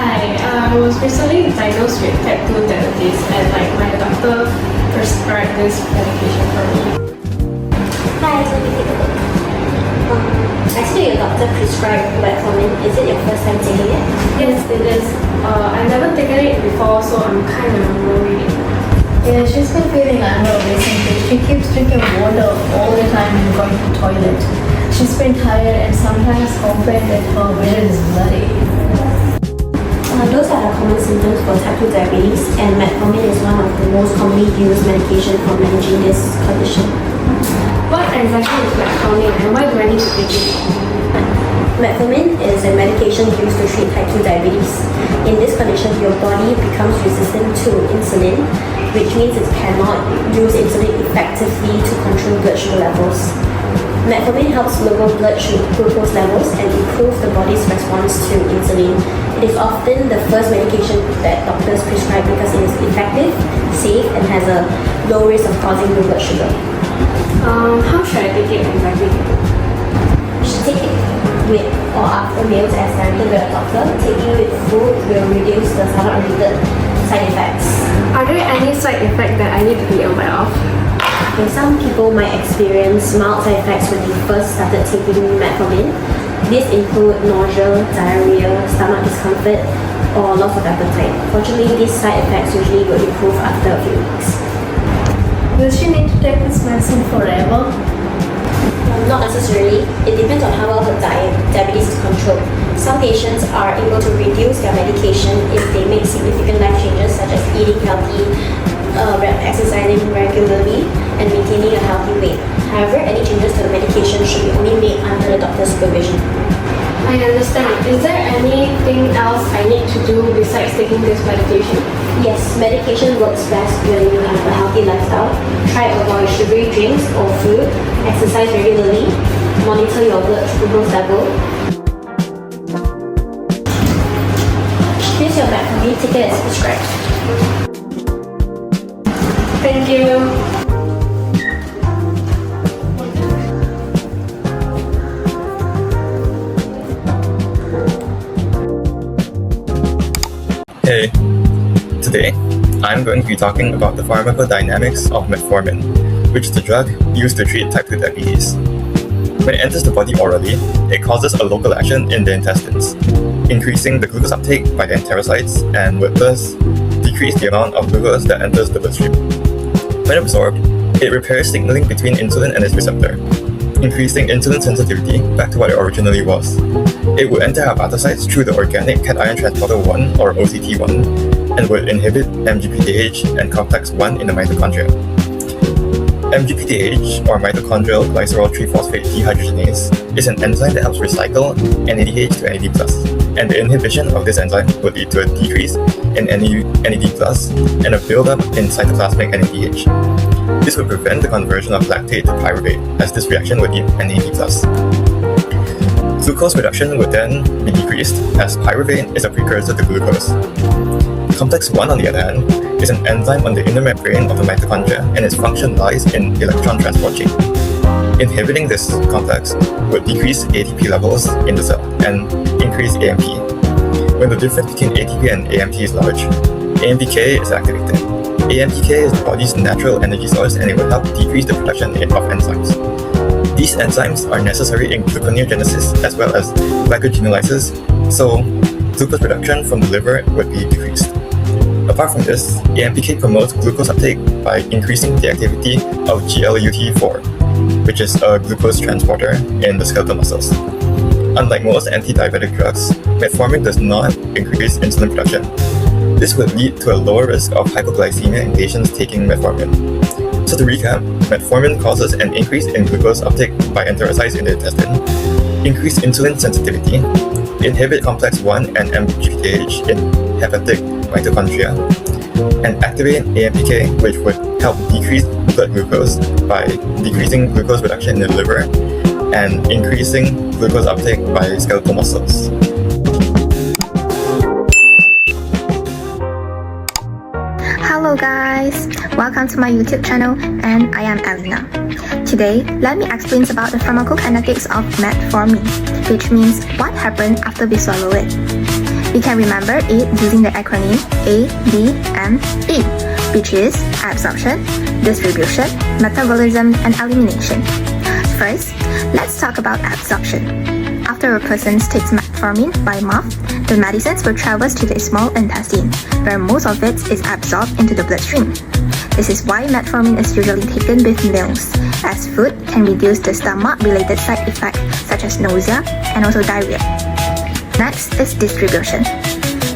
Hi, I was recently diagnosed with type 2 diabetes and my doctor prescribed this medication for me. Hi, so we take a look. Actually, your doctor prescribed metformin. Is it your first time taking it? Yes, it is. I've never taken it before, so I'm kind of worried. Yeah, she's been feeling unwell recently. She keeps drinking water all the time and going to the toilet. She's been tired and sometimes complains that her vision is blurry. Those are the common symptoms for type 2 diabetes, and metformin is one of the most commonly used medication for managing this condition. What exactly is metformin and why do I need to take it? Metformin is a medication used to treat type 2 diabetes. In this condition, your body becomes resistant to insulin, which means it cannot use insulin effectively to control blood sugar levels. Metformin helps lower blood glucose levels and improve the body's response to insulin. It is often the first medication that doctors prescribe because it is effective, safe, and has a low risk of causing low blood sugar. How should I take it exactly? You should take it with or after meals as directed by a doctor. Taking it with food will reduce the stomach-related side effects. Are there any side effects that I need to be aware of? Okay, some people might experience mild side effects when they first started taking metformin. These include nausea, diarrhea, stomach discomfort, or loss of appetite. Fortunately, these side effects usually will improve after a few weeks. Will she need to take this medicine forever? Not necessarily. It depends on how well her diabetes is controlled. Some patients are able to reduce their medication if they make significant life changes such as eating healthy, exercising regularly, and maintaining a healthy weight. However, any changes to the medication should be only made under the doctor's supervision. I understand. Is there anything else I need to do besides taking this medication? Yes, medication works best when you have a healthy lifestyle. Try to avoid sugary drinks or food, exercise regularly, monitor your blood glucose level. Here's your metformin ticket as prescribed. Thank you. Hey, today I'm going to be talking about the pharmacodynamics of metformin, which is the drug used to treat type 2 diabetes. When it enters the body orally, it causes a local action in the intestines, increasing the glucose uptake by the enterocytes and would thus decrease the amount of glucose that enters the bloodstream. When absorbed, it repairs signaling between insulin and its receptor, increasing insulin sensitivity back to what it originally was. It would enter hepatocytes through the organic cation transporter 1 or OCT1 and would inhibit MGPDH and complex 1 in the mitochondria. MGPDH or mitochondrial glycerol 3-phosphate dehydrogenase is an enzyme that helps recycle NADH to NAD+, and the inhibition of this enzyme would lead to a decrease in NAD+, and a buildup in cytoplasmic NADH. This would prevent the conversion of lactate to pyruvate, as this reaction would eat NAD+. Glucose production would then be decreased, as pyruvate is a precursor to glucose. Complex 1, on the other hand, is an enzyme on the inner membrane of the mitochondria, and its function lies in electron transport chain. Inhibiting this complex would decrease ATP levels in the cell and increase AMP. When the difference between ATP and AMP is large, AMPK is activated. AMPK is the body's natural energy source, and it will help decrease the production of enzymes. These enzymes are necessary in gluconeogenesis as well as glycogenolysis, so glucose production from the liver would be decreased. Apart from this, AMPK promotes glucose uptake by increasing the activity of GLUT4, which is a glucose transporter in the skeletal muscles. Unlike most anti-diabetic drugs, metformin does not increase insulin production. This would lead to a lower risk of hypoglycemia in patients taking metformin. So to recap, metformin causes an increase in glucose uptake by enterocytes in the intestine, increase insulin sensitivity, inhibit complex 1 and MGPDH in hepatic mitochondria, and activate AMPK, which would help decrease blood glucose by decreasing glucose production in the liver and increasing glucose uptake by skeletal muscles. Hello guys, welcome to my YouTube channel, and I am Elina. Today, let me explain about the pharmacokinetics of metformin, which means what happens after we swallow it. We can remember it using the acronym ADME, which is absorption, distribution, metabolism, and elimination. First, let's talk about absorption. After a person takes metformin by mouth, the medicines will traverse to the small intestine, where most of it is absorbed into the bloodstream. This is why metformin is usually taken with meals, as food can reduce the stomach-related side effects such as nausea and also diarrhea. Next is distribution.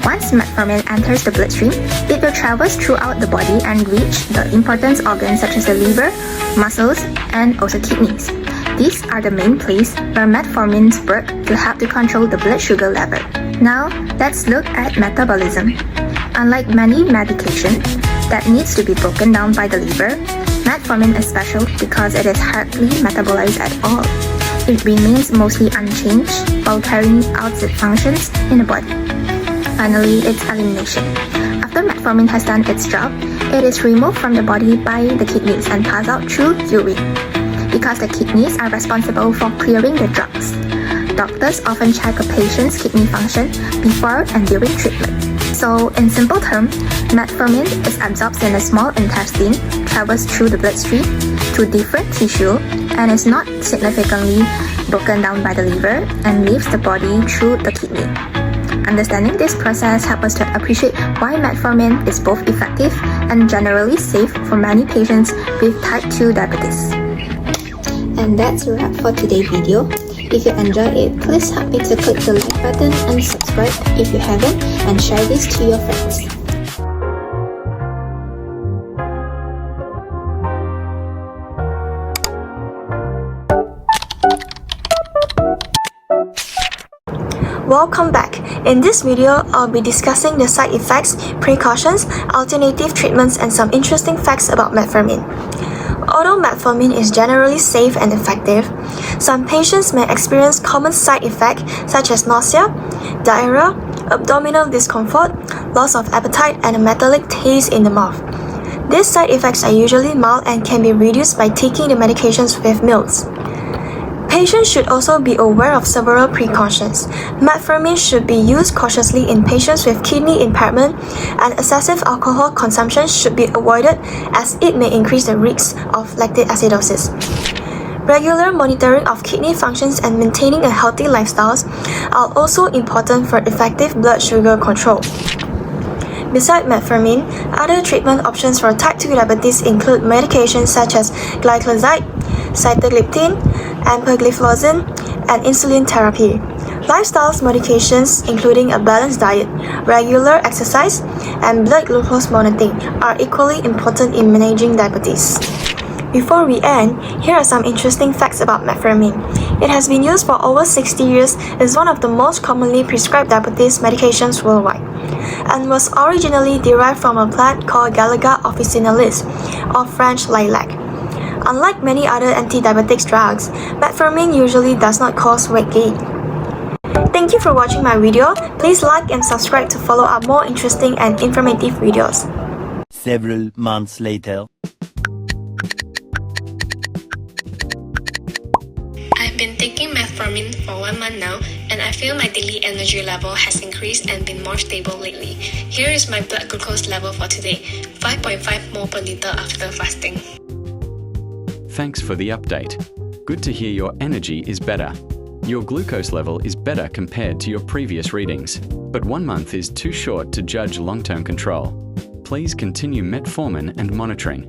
Once metformin enters the bloodstream, it will traverse throughout the body and reach the important organs such as the liver, muscles, and also kidneys. These are the main place where metformins work to help to control the blood sugar level. Now, let's look at metabolism. Unlike many medications that needs to be broken down by the liver, metformin is special because it is hardly metabolized at all. It remains mostly unchanged while carrying out its functions in the body. Finally, it's elimination. After metformin has done its job, it is removed from the body by the kidneys and passed out through urine. Because the kidneys are responsible for clearing the drugs, doctors often check a patient's kidney function before and during treatment. So, in simple terms, metformin is absorbed in the small intestine, travels through the bloodstream to different tissue, and is not significantly broken down by the liver and leaves the body through the kidney. Understanding this process helps us to appreciate why metformin is both effective and generally safe for many patients with type 2 diabetes. And that's a wrap for today's video. If you enjoyed it, please help me to click the like button and subscribe if you haven't, and share this to your friends. Welcome back. In this video, I'll be discussing the side effects, precautions, alternative treatments, and some interesting facts about metformin. Although metformin is generally safe and effective, some patients may experience common side effects such as nausea, diarrhea, abdominal discomfort, loss of appetite, and a metallic taste in the mouth. These side effects are usually mild and can be reduced by taking the medications with meals. Patients should also be aware of several precautions. Metformin should be used cautiously in patients with kidney impairment, and excessive alcohol consumption should be avoided as it may increase the risk of lactic acidosis. Regular monitoring of kidney functions and maintaining a healthy lifestyle are also important for effective blood sugar control. Besides metformin, other treatment options for type 2 diabetes include medications such as gliclazide, sitagliptin, empagliflozin, and insulin therapy. Lifestyle modifications including a balanced diet, regular exercise, and blood glucose monitoring are equally important in managing diabetes. Before we end, here are some interesting facts about metformin. It has been used for over 60 years, is one of the most commonly prescribed diabetes medications worldwide, and was originally derived from a plant called Galaga officinalis, or French lilac. Unlike many other anti-diabetic drugs, metformin usually does not cause weight gain. Thank you for watching my video. Please like and subscribe to follow up more interesting and informative videos. Several months later. I've been taking metformin for 1 month now, and I feel my daily energy level has increased and been more stable lately. Here is my blood glucose level for today, 5.5 mol per liter after fasting. Thanks for the update. Good to hear your energy is better. Your glucose level is better compared to your previous readings, but 1 month is too short to judge long-term control. Please continue metformin and monitoring.